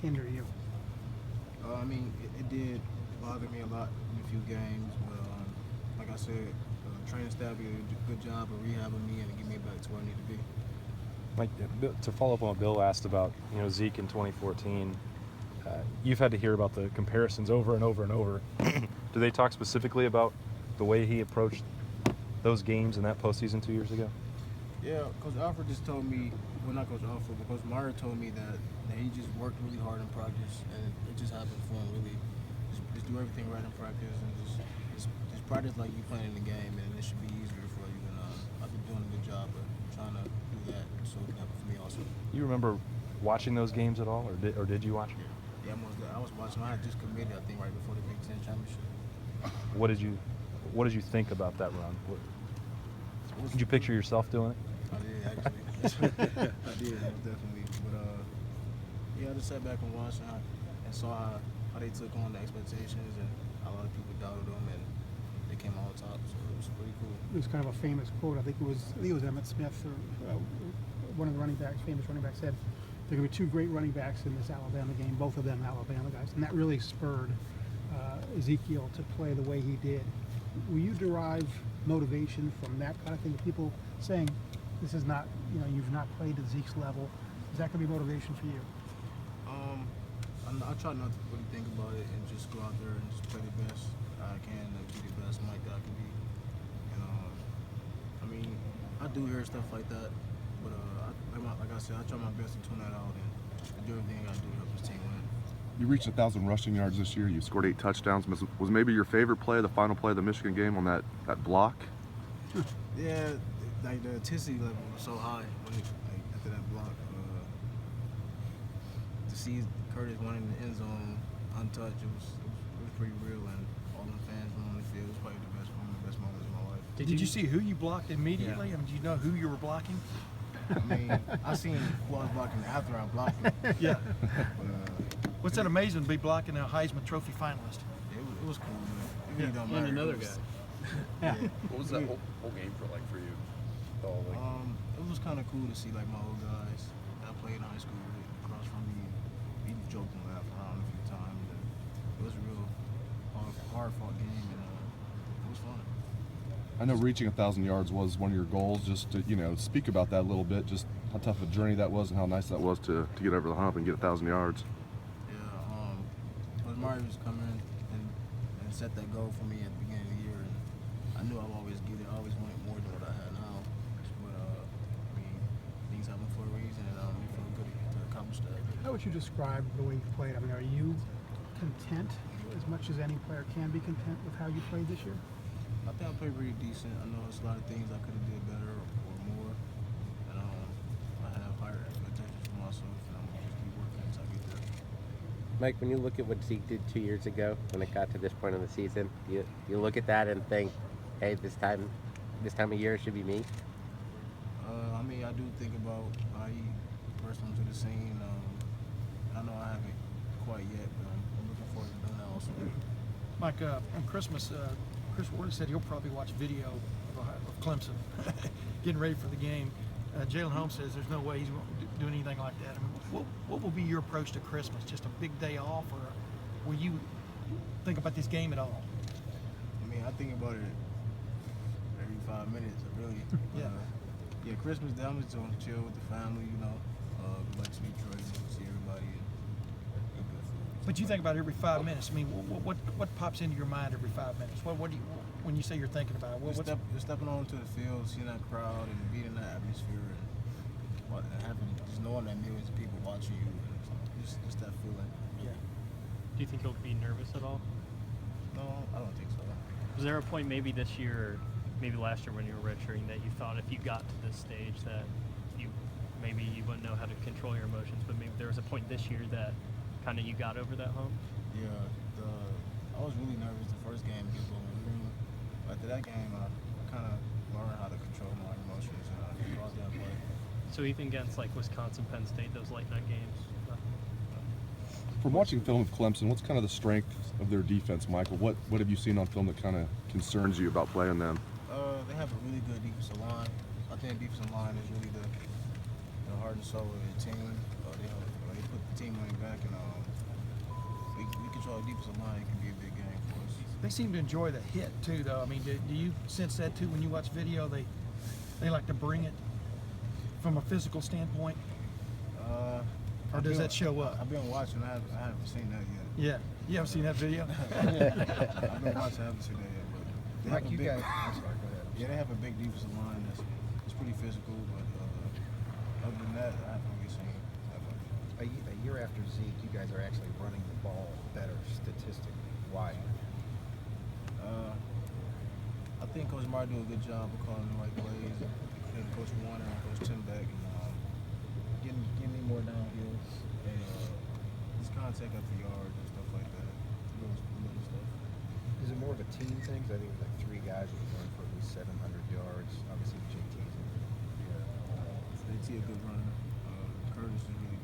hinder you? I mean, it did bother me a lot in a few games, but like I said, training staff did a good job of rehabbing me and getting me back to where I need to be. Mike, to follow up on what Bill asked about, Zeke in 2014, you've had to hear about the comparisons over and over and over. Do they talk specifically about the way he approached those games in that postseason 2 years ago? Yeah, Coach Alfred just told me, well, not Coach Alfred, but Coach Meyer told me that he just worked really hard in practice, and it just happened for him. Really, just do everything right in practice, and just practice like you playing in the game, and it should be easier for you. And I've been doing a good job of trying to do that, so it can happen for me also. You remember watching those games at all, or did you watch them? Yeah, I was watching. I had just committed, I think, right before the Big Ten championship. What did you think about that run? Did you picture yourself doing it? I did actually. I did, most definitely. But yeah, I just sat back and watched and saw how they took on the expectations, and a lot of people doubted them, and they came out on top. So it was pretty cool. It was kind of a famous quote. I think it was Emmitt Smith or one of the famous running backs said, "There are going to be two great running backs in this Alabama game, both of them Alabama guys," and that really spurred Ezekiel to play the way he did. Will you derive motivation from that kind of thing? People saying, "This is not, you've not played at Zeke's level." Is that going to be motivation for you? I try not to really think about it and just go out there and just play the best I can and be the best Mike that I can be. And I mean, I do hear stuff like that, but like I said, I try my best to tune that out and do everything I got to do to help this team win. You reached 1,000 rushing yards this year. You scored 8 touchdowns. Was maybe your favorite play, the final play of the Michigan game on that block? Yeah, like the intensity level was so high after that block. To see Curtis running in the end zone untouched, it was pretty real, and all the fans on the field was probably one of the best moments of my life. Did you see who you blocked immediately? Yeah. I mean, do you know who you were blocking? I mean, I seen who I was blocking after I blocked him. Yeah. But, What's that amazing to be blocking a Heisman Trophy finalist? it was cool, man. It really don't matter. And another It was- guy. Yeah. What was that whole game for you? Oh, It was kind of cool to see like my old guys that I played in high school with across from me. We joked and laughed around a few times. And it was a real hard fought game, and it was fun. I know reaching 1,000 yards was one of your goals. Just to speak about that a little bit. Just how tough a journey that was, and how nice that was to get over the hump and get 1,000 yards. Yeah, Coach Mario just come in and set that goal for me at the beginning of the year, and I knew I'd always get it. I always wanted more than what I had now. But I mean, things happen for a reason, and it felt good to accomplish that. How would you describe the way you played? I mean, are you content as much as any player can be content with how you played this year? I think I played pretty decent. I know there's a lot of things I could have did better or more, and I have higher expectations for myself, and I'm gonna just keep working until I get there. Mike, when you look at what Zeke did 2 years ago, when it got to this point in the season, you look at that and think, hey, this time of year it should be me. I mean, I do think about how he burst onto the scene. I know I haven't quite yet, but I'm looking forward to doing that also. Mike, on Christmas, Chris Worley said he'll probably watch video of Clemson getting ready for the game. Jalen Holmes says there's no way he's doing anything like that. I mean, what will be your approach to Christmas? Just a big day off, or will you think about this game at all? I mean, I think about it every 5 minutes, really. Yeah. Yeah, Christmas Day, I'm just going to chill with the family, go back to Detroit, see everybody, and eat good food. But you think about it every 5 minutes. I mean, what pops into your mind every 5 minutes? What do you, when you say you're thinking about it? Just stepping onto the field, seeing that crowd, and being in that atmosphere, and just knowing that millions of people watching you, and just that feeling. Yeah. Do you think you'll be nervous at all? No, I don't think so. Was there a point maybe this year, or maybe last year when you were redshirting, that you thought if you got to this stage that maybe you wouldn't know how to control your emotions, but maybe there was a point this year that kind of you got over that hump? Yeah, I was really nervous the first game against Bowling Green. After that game, I kind of learned how to control my emotions and go out there and play. So even against like Wisconsin, Penn State, those late night games? From watching film of Clemson, what's kind of the strength of their defense, Michael? What have you seen on film that kind of concerns you about playing them? They have a really good defensive line. I think the defensive line is really the heart and soul of the team. They put the team on their back, and our defensive line can be a big game for us. They seem to enjoy the hit too, though. I mean, do you sense that too when you watch video? They like to bring it from a physical standpoint, or does that show up? I've been watching. I haven't seen that yet. Yeah, you haven't seen that video. I've been watching. I haven't seen that yet. But they Mike, have a you big, guys. I'm sorry, go ahead. Yeah, they have a big defensive line that's pretty physical. But other than that, I haven't really seen that much. A year after Zeke, you guys are actually running the ball better statistically. Why? I think Coach Martin do a good job of calling the right plays. And Coach Warner and Coach Tim Beck, and getting me more downhills and just contact up the yard and stuff like that. Little stuff. Is it more of a team thing? 'Cause I think like 3 guys are going for at least 700 yards. Obviously, JT's in. JT a good runner. Curtis is really